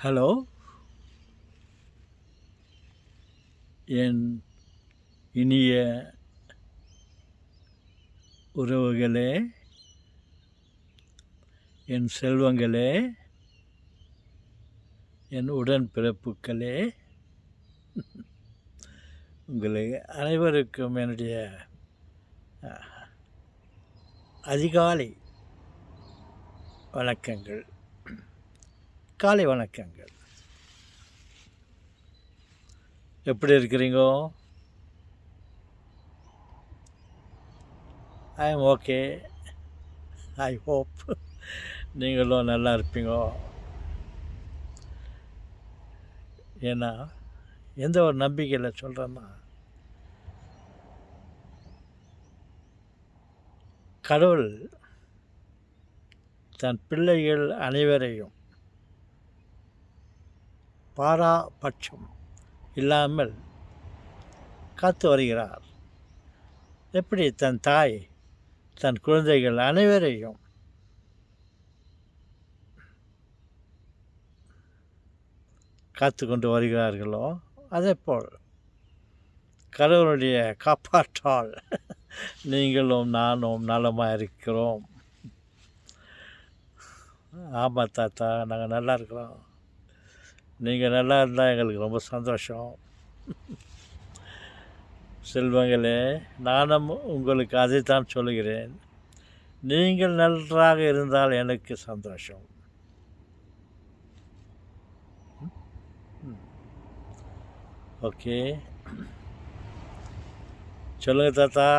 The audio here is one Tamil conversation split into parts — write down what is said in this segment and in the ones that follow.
ஹலோ, என் இனிய உறவுகளே, என் செல்வங்களே, என் உடன்பிறப்புகளே, உங்களை அனைவருக்கும் என்னுடைய அதிகாலை வணக்கங்கள், காலை வணக்கங்கள். எப்படி இருக்கிறீங்கோ? I am okay. I hope நீங்களும் நல்லா இருப்பீங்கோ. ஏன்னா எந்த ஒரு நம்பிக்கையில் சொல்கிறேன்னா, கடவுள் தன் பிள்ளைகள் அனைவரையும் பாராபட்சம் இல்லாமல் காத்து வருகிறார். எப்படி தன் தாய் தன் குழந்தைகள் அனைவரையும் காத்து கொண்டு வருகிறார்களோ, அதேபோல் கடவுளுடைய காப்பாற்றால் நீங்களும் நானும் நலமாக இருக்கிறோம். ஆமாம் தாத்தா, நாங்கள் நல்லா இருக்கிறோம். நீங்கள் நல்லா இருந்தால் எங்களுக்கு ரொம்ப சந்தோஷம். செல்வங்களே, நானும் உங்களுக்கு அதைத்தான் சொல்லுகிறேன். நீங்கள் நன்றாக இருந்தால் எனக்கு சந்தோஷம். ஓகே, சொல்லுங்கள் தாத்தா.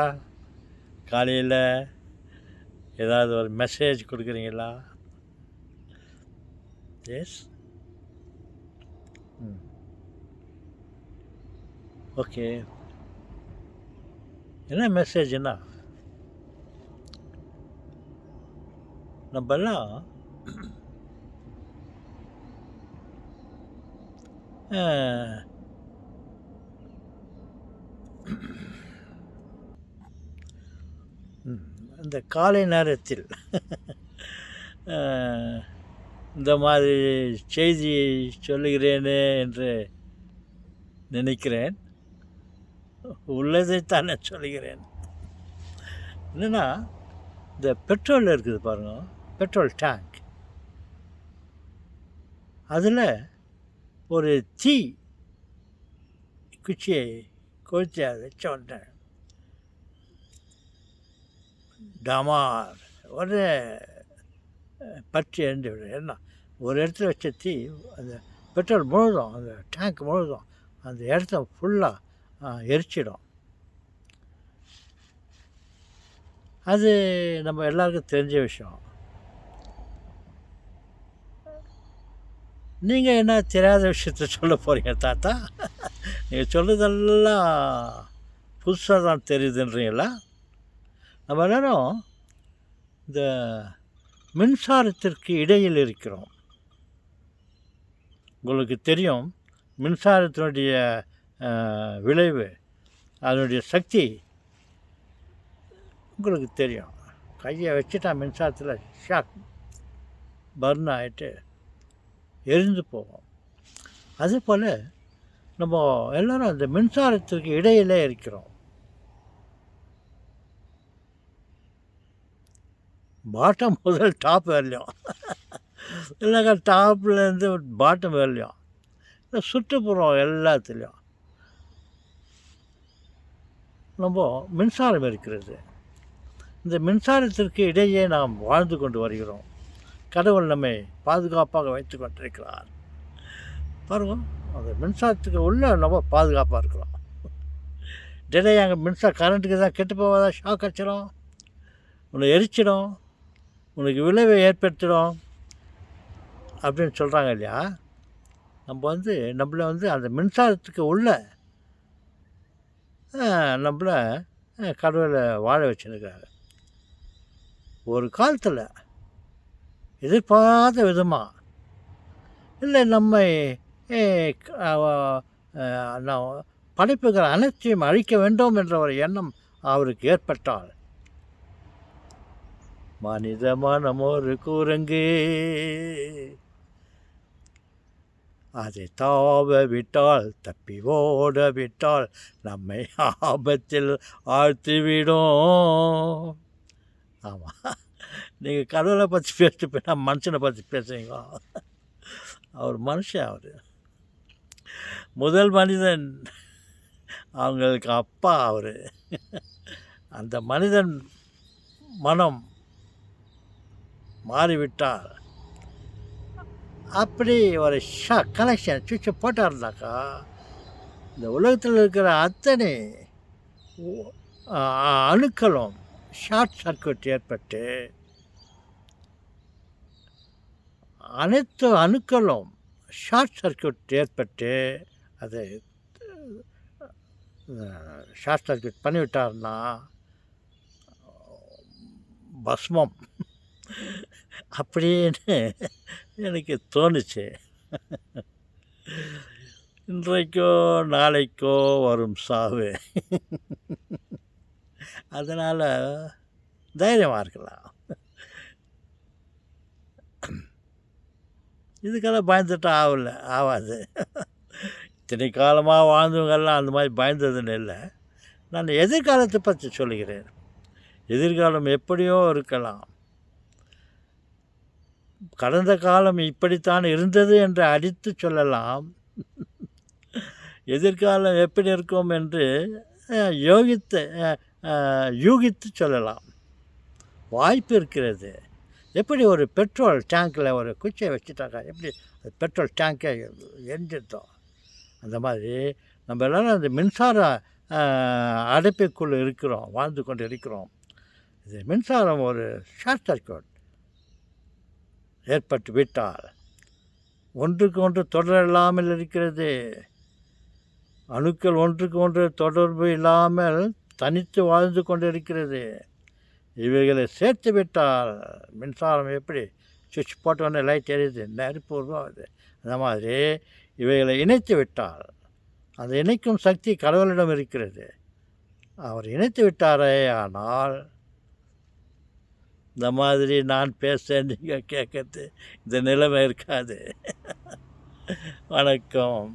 காலையில் ஏதாவது ஒரு மெசேஜ் கொடுக்குறீங்களா? எஸ். ஓகே, என்ன மெசேஜ்னா, நம்மெல்லாம் இந்த காலை நேரத்தில் இந்த மாதிரி செய்தியை சொல்லுகிறேனே என்று நினைக்கிறேன். உள்ளதைத்தான் நான் சொல்லுகிறேன். என்னென்னா, இந்த பெட்ரோல் இருக்குது பாருங்க, பெட்ரோல் டேங்க், அதில் ஒரு தீ குச்சியை கொளுத்தி அதை வச்ச உடனே டமார் ஒரு பற்றி எரிந்து விடும். ஏன்னா ஒரு இடத்துல வச்ச தீ அந்த பெட்ரோல் முழுதும், அந்த டேங்க் முழுதும் அந்த இடத்த ஃபுல்லாக எரிச்சிடும். அது நம்ம எல்லாருக்கும் தெரிஞ்ச விஷயம். நீங்கள் என்ன தெரியாத விஷயத்த சொல்ல போகிறீங்க தாத்தா? நீங்கள் சொல்கிறதெல்லாம் புதுசாக தான் தெரியுதுன்றீங்களா? நம்ம எல்லோரும் இந்த மின்சாரத்திற்கு இடையில் இருக்கிறோம். உங்களுக்கு தெரியும், மின்சாரத்தினுடைய விளைவு, அதனுடைய சக்தி உங்களுக்கு தெரியும். கையை வச்சுட்டா மின்சாரத்தில் ஷாக் பர்ன் ஆகிட்டு எரிந்து போகும். அதேபோல் நம்ம எல்லோரும் அந்த மின்சாரத்திற்கு இடையிலே இருக்கிறோம். பாட்டம் முதல் டாப் வரலையும், இல்லைங்க டாப்லேருந்து பாட்டம் வரலையும், இந்த சுற்றுப்புறம் எல்லாத்துலேயும் நம்ம மின்சாரம் இருக்கிறது. இந்த மின்சாரத்திற்கு இடையே நாம் வாழ்ந்து கொண்டு வருகிறோம். கடவுள் நம்மை பாதுகாப்பாக வைத்து கொண்டிருக்கிறார். பாருங்க, அந்த மின்சாரத்துக்கு உள்ள நம்ம பாதுகாப்பாக இருக்கிறோம். டெய்லி அங்கே கரண்ட்டுக்கு தான் கெட்டு போகாதா, ஷாக் அடிச்சிடும், உன்னை எரிச்சிடும், உனக்கு விளைவை ஏற்படுத்திடும் அப்படின்னு சொல்கிறாங்க இல்லையா? நம்மளை அந்த மின்சாரத்துக்கு உள்ள நம்மளை கடவுளை வாழ வச்சுருக்காங்க. ஒரு காலத்தில் எதிர்பாராத விதமாக இல்லை, நம்மை படைப்புகள் அனைத்தையும் அழிக்க வேண்டும் என்ற ஒரு எண்ணம் அவருக்கு ஏற்பட்டால், மனித மனம் ஒரு குரங்கு, அதை தாவ விட்டால் தப்பி ஓட விட்டால் நம்மை ஆபத்தில் ஆழ்த்திவிடும். ஆமாம், நீங்கள் கடவுளை பற்றி பேசிட்டு போயிட்டா மனுஷனை பற்றி பேசுவீங்க. அவர் மனுஷன், அவர் முதல் மனிதன், அவங்களுக்கு அப்பா அவர். அந்த மனிதன் மனம் மாறிவிட்டால் அப்படி ஒரு கனெக்ஷன் சுவிட்சை போட்டாருனாக்கா இந்த உலகத்தில் இருக்கிற அத்தனை அணுக்களும் ஷார்ட் சர்க்யூட் ஏற்பட்டு அனைத்து அணுக்களும் ஷார்ட் சர்க்யூட் ஏற்பட்டு அதை ஷார்ட் சர்க்யூட் பண்ணிவிட்டார்னா பஸ்மம் அப்படின்னு எனக்கு தோணுச்சு. இன்றைக்கோ நாளைக்கோ வரும் சாவு. அதனால் தைரியமாக இருக்கலாம். இதுக்கெல்லாம் பயந்துட்டு ஆகாது. இத்தனை காலமாக வாழ்ந்தவங்கெல்லாம் அந்த மாதிரி பயந்ததுன்னு இல்லை. நான் எதிர்காலத்தை பற்றி சொல்லுகிறேன். எதிர்காலம் எப்படியோ இருக்கலாம். கடந்த காலம் இப்படித்தான் இருந்தது என்று அடித்து சொல்லலாம். எதிர்காலம் எப்படி இருக்கும் என்று யூகித்து சொல்லலாம். வாய்ப்பு இருக்கிறது. எப்படி ஒரு பெட்ரோல் டேங்க்கில் ஒரு குச்சியை வச்சுட்டாக்கா எப்படி பெட்ரோல் டேங்கை எரிஞ்சிருந்தோம், அந்த மாதிரி நம்ம எல்லோரும் அந்த மின்சார அடைப்புக்குள் இருக்கிறோம், வாழ்ந்து கொண்டு இருக்கிறோம். இது மின்சாரம் ஒரு ஷார்ட் சர்க்யூட் ஏற்பட்டு விட்டால் ஒன்றுக்கு ஒன்று தொடர் இல்லாமல் இருக்கிறது. அணுக்கள் ஒன்றுக்கு ஒன்று தொடர்பு இல்லாமல் தனித்து வாழ்ந்து கொண்டு இருக்கிறது. இவைகளை சேர்த்து விட்டால் மின்சாரம் எப்படி சுவிட்ச் போட்டோன்னே லைட் எரியுது, நெருப்பு உருவாகுது, அந்த மாதிரி இவைகளை இணைத்து விட்டால் அந்த இணைக்கும் சக்தி கடவுளிடம் இருக்கிறது. அவர் இணைத்து விட்டாரே ஆனால் இந்த மாதிரி நான் பேச நீங்கள் கேட்கறது இந்த நிலைமை இருக்காது. வணக்கம்.